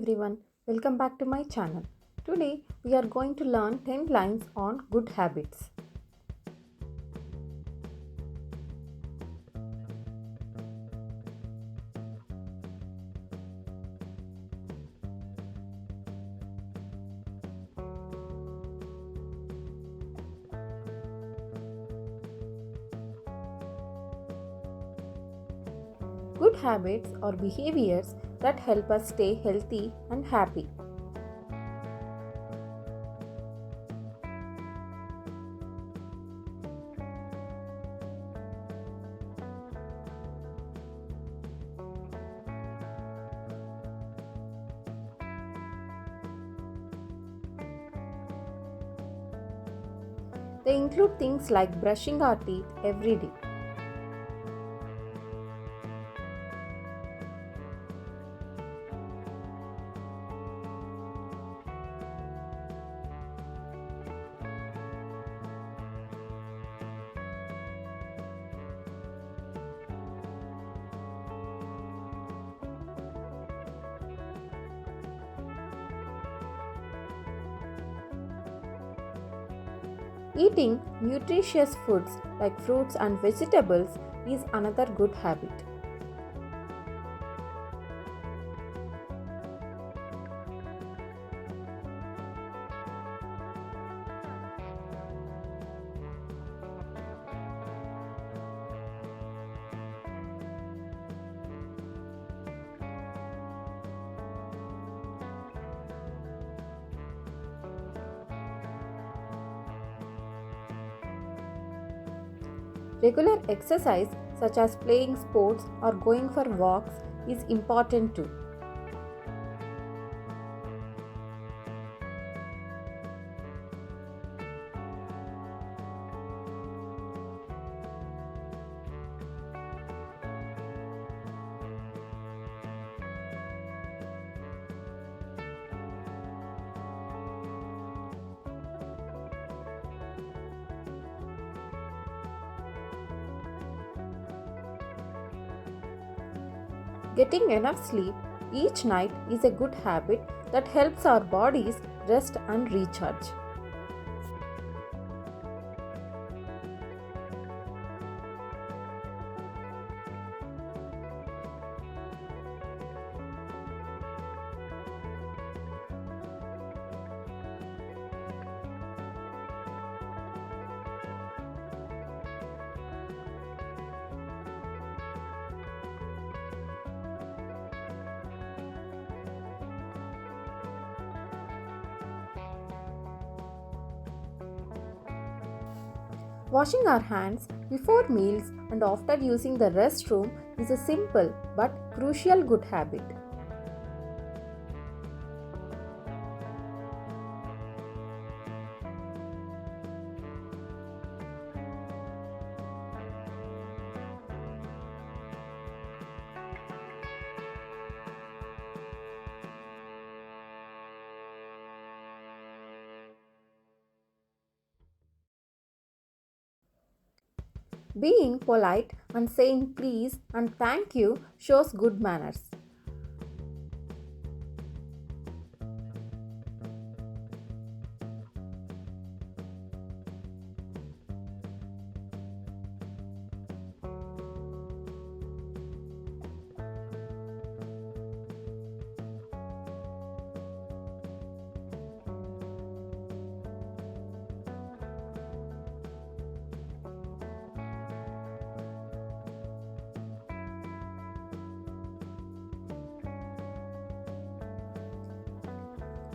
everyone, welcome back to my channel. Today we are going to learn 10 lines on good habits. Good habits are behaviors that help us stay healthy and happy. They include things like brushing our teeth every day. Eating nutritious foods like fruits and vegetables is another good habit. Regular exercise such as playing sports or going for walks is important too. Getting enough sleep each night is a good habit that helps our bodies rest and recharge. Washing our hands before meals and after using the restroom is a simple but crucial good habit. Being polite and saying please and thank you shows good manners.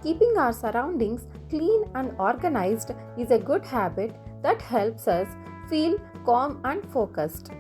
Keeping our surroundings clean and organized is a good habit that helps us feel calm and focused.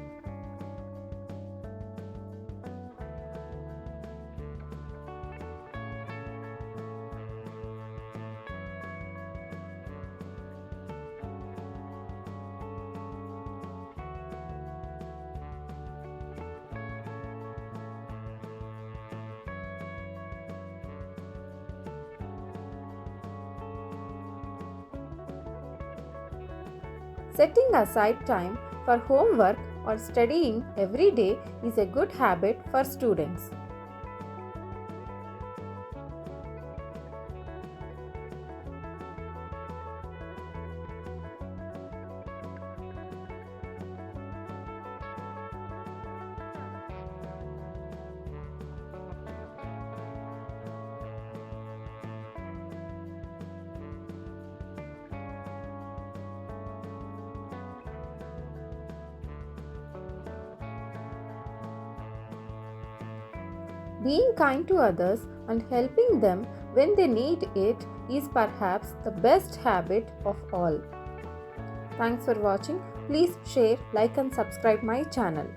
Setting aside time for homework or studying every day is a good habit for students. Being kind to others and helping them when they need it is perhaps the best habit of all. Thanks for watching. Please share, like and subscribe my channel.